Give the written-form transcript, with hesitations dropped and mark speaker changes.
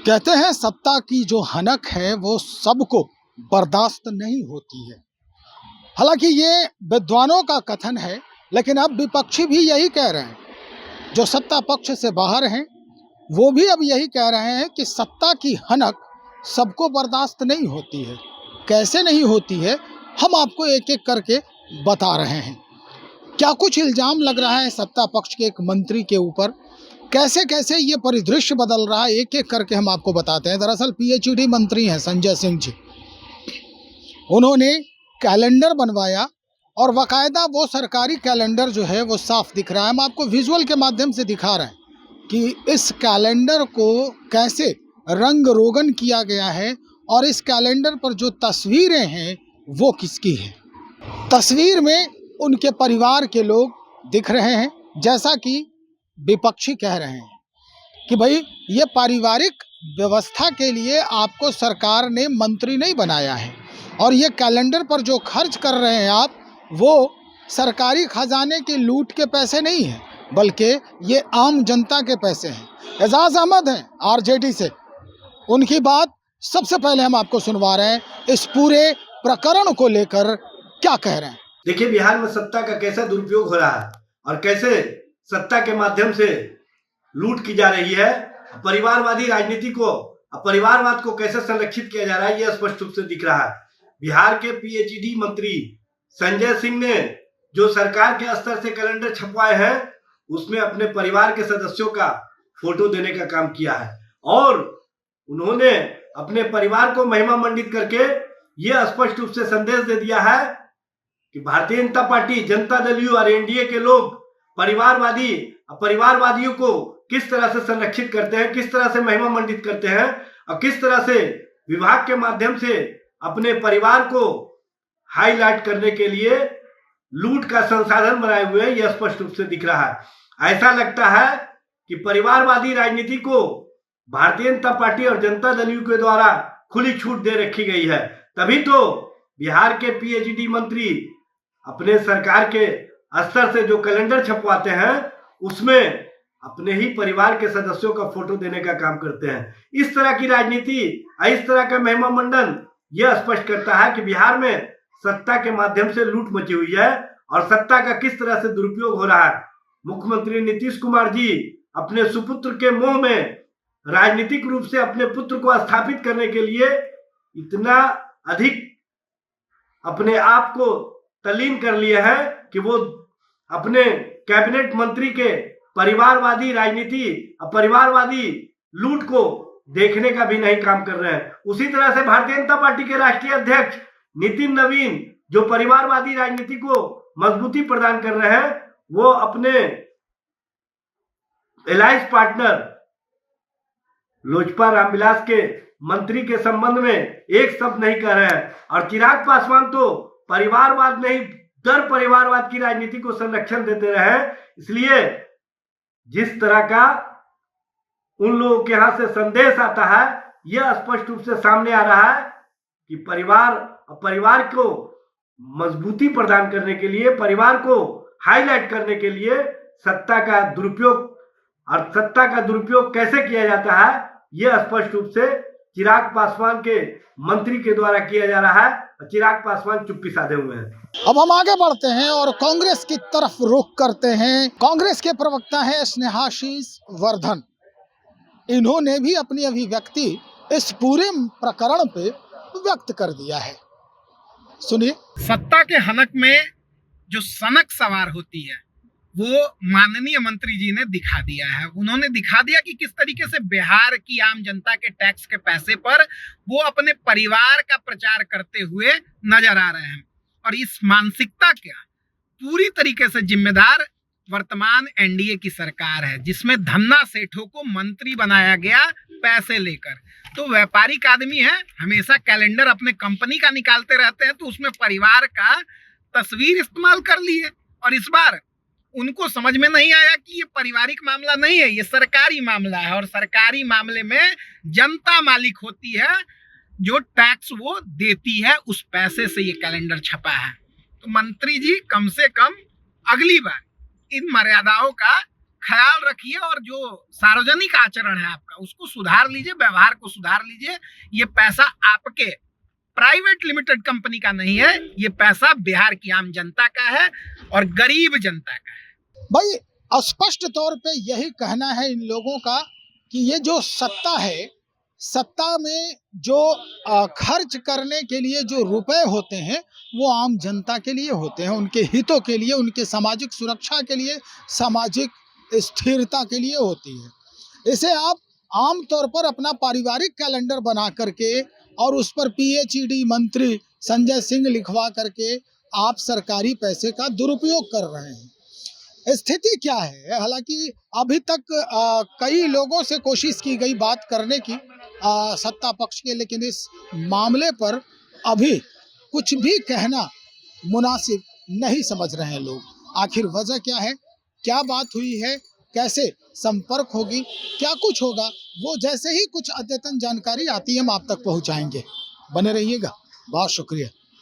Speaker 1: कहते हैं सत्ता की जो हनक है वो सबको बर्दाश्त नहीं होती है। हालांकि ये विद्वानों का कथन है, लेकिन अब विपक्षी भी यही कह रहे हैं। जो सत्ता पक्ष से बाहर हैं वो भी अब यही कह रहे हैं कि सत्ता की हनक सबको बर्दाश्त नहीं होती है। कैसे नहीं होती है हम आपको एक एक करके बता रहे हैं। क्या कुछ इल्ज़ाम लग रहा है सत्ता पक्ष के एक मंत्री के ऊपर, कैसे कैसे ये परिदृश्य बदल रहा है, एक एक करके हम आपको बताते हैं। दरअसल पीएचईडी मंत्री हैं संजय सिंह जी। उन्होंने कैलेंडर बनवाया और बाकायदा वो सरकारी कैलेंडर जो है वो साफ दिख रहा है। हम आपको विजुअल के माध्यम से दिखा रहे हैं कि इस कैलेंडर को कैसे रंग रोगन किया गया है और इस कैलेंडर पर जो तस्वीरें हैं वो किसकी है। तस्वीर में उनके परिवार के लोग दिख रहे हैं, जैसा कि विपक्षी कह रहे हैं कि भाई ये पारिवारिक व्यवस्था के लिए आपको सरकार ने मंत्री नहीं बनाया है और ये कैलेंडर पर जो खर्च कर रहे हैं आप, वो सरकारी खजाने की लूट के पैसे नहीं हैं, बल्कि ये आम जनता के पैसे हैं। एजाज अहमद हैं आरजेडी से, उनकी बात सबसे पहले हम आपको सुनवा रहे हैं। इस पूरे प्रकरण को लेकर क्या कह रहे हैं।
Speaker 2: देखिए, बिहार में सत्ता का कैसा दुरुपयोग हो रहा है और कैसे सत्ता के माध्यम से लूट की जा रही है। परिवारवादी राजनीति को, परिवारवाद को कैसे संरक्षित किया जा रहा है, यह स्पष्ट रूप से दिख रहा है। बिहार के पीएचईडी मंत्री संजय सिंह ने जो सरकार के स्तर से कैलेंडर छपवाए हैं, उसमें अपने परिवार के सदस्यों का फोटो देने का काम किया है और उन्होंने अपने परिवार को महिमा मंडित करके यह स्पष्ट रूप से संदेश दे दिया है कि भारतीय जनता पार्टी, जनता दल यू और एनडीए के लोग परिवारवादियों को किस तरह से संरक्षित करते हैं, किस तरह से महिमा मंडित करते हैं और किस तरह से विभाग के माध्यम से अपने परिवार को हाईलाइट करने के लिए लूट का संसाधन बनाए हुए यह स्पष्ट रूप से दिख रहा है। ऐसा लगता है कि परिवारवादी राजनीति को भारतीय जनता पार्टी और जनता दल यू के द्वारा खुली छूट दे रखी गई है। तभी तो बिहार के पीएचईडी मंत्री अपने सरकार के स्तर से जो कैलेंडर छपवाते हैं उसमें अपने ही परिवार के सदस्यों का फोटो देने का काम करते हैं। इस तरह की राजनीति, इस तरह का महिमा मंडन यह स्पष्ट करता है कि बिहार में सत्ता के माध्यम से लूट मची हुई है और सत्ता का किस तरह से दुरुपयोग हो रहा है। मुख्यमंत्री नीतीश कुमार जी अपने सुपुत्र के मोह में राजनीतिक रूप से अपने पुत्र को स्थापित करने के लिए इतना अधिक अपने आप को तल्लीन कर लिए हैं कि वो अपने कैबिनेट मंत्री के परिवारवादी राजनीति, परिवारवादी लूट को देखने का भी नहीं काम कर रहे हैं। उसी तरह से भारतीय जनता पार्टी के राष्ट्रीय अध्यक्ष नितिन नवीन जो परिवारवादी राजनीति को मजबूती प्रदान कर रहे हैं, वो अपने एलायंस पार्टनर लोजपा रामविलास के मंत्री के संबंध में एक शब्द नहीं कह रहे हैं और चिराग पासवान तो परिवारवाद नहीं, दर परिवारवाद की राजनीति को संरक्षण देते रहे। इसलिए जिस तरह का उन लोगों के यहां से संदेश आता है, यह स्पष्ट रूप से सामने आ रहा है कि परिवार को मजबूती प्रदान करने के लिए, परिवार को हाईलाइट करने के लिए सत्ता का दुरुपयोग, और सत्ता का दुरुपयोग कैसे किया जाता है यह स्पष्ट रूप से चिराग पासवान के मंत्री के द्वारा किया जा रहा है। चिराग पासवान चुप्पी साधे हुए हैं।
Speaker 1: अब हम आगे बढ़ते हैं और कांग्रेस की तरफ रुख करते हैं। कांग्रेस के प्रवक्ता हैं स्नेहाशीष वर्धन। इन्होंने भी अपनी अभिव्यक्ति इस पूरे प्रकरण पे व्यक्त कर दिया है। सुनिए।
Speaker 3: सत्ता के हनक में जो सनक सवार होती है वो माननीय मंत्री जी ने दिखा दिया है। उन्होंने दिखा दिया कि किस तरीके से बिहार की आम जनता के टैक्स के पैसे पर वो अपने परिवार का प्रचार करते हुए नजर आ रहे हैं। और इस मानसिकता का पूरी तरीके से जिम्मेदार वर्तमान एनडीए की सरकार है, जिसमें धन्ना सेठों को मंत्री बनाया गया पैसे लेकर। तो व्यापारिक आदमी है, हमेशा कैलेंडर अपने कंपनी का निकालते रहते हैं, तो उसमें परिवार का तस्वीर इस्तेमाल कर लिए। और इस बार उनको समझ में नहीं आया कि ये पारिवारिक मामला नहीं है, ये सरकारी मामला है और सरकारी मामले में जनता मालिक होती है, जो टैक्स वो देती है उस पैसे से ये कैलेंडर छपा है। तो मंत्री जी कम से कम अगली बार इन मर्यादाओं का ख्याल रखिए और जो सार्वजनिक आचरण है आपका उसको सुधार लीजिए, व्यवहार को सुधार लीजिए। ये पैसा आपके प्राइवेट लिमिटेड कंपनी का नहीं है, ये पैसा बिहार की आम जनता का है और गरीब जनता का है।
Speaker 1: भाई स्पष्ट तौर पे यही कहना है इन लोगों का कि ये जो सत्ता है, सत्ता में जो खर्च करने के लिए जो रुपए होते हैं वो आम जनता के लिए होते हैं, उनके हितों के लिए, उनके सामाजिक सुरक्षा के लिए, सामाजिक स्थिरता के लिए होती है। इसे आप आम तौर पर अपना पारिवारिक कैलेंडर बना करके और उस पर पीएचईडी मंत्री संजय सिंह लिखवा करके आप सरकारी पैसे का दुरुपयोग कर रहे हैं। स्थिति क्या है, हालांकि अभी तक कई लोगों से कोशिश की गई बात करने की सत्ता पक्ष के, लेकिन इस मामले पर अभी कुछ भी कहना मुनासिब नहीं समझ रहे हैं लोग। आखिर वजह क्या है, क्या बात हुई है, कैसे संपर्क होगी, क्या कुछ होगा, वो जैसे ही कुछ अद्यतन जानकारी आती है हम आप तक पहुंचाएंगे। बने रहिएगा, बहुत शुक्रिया।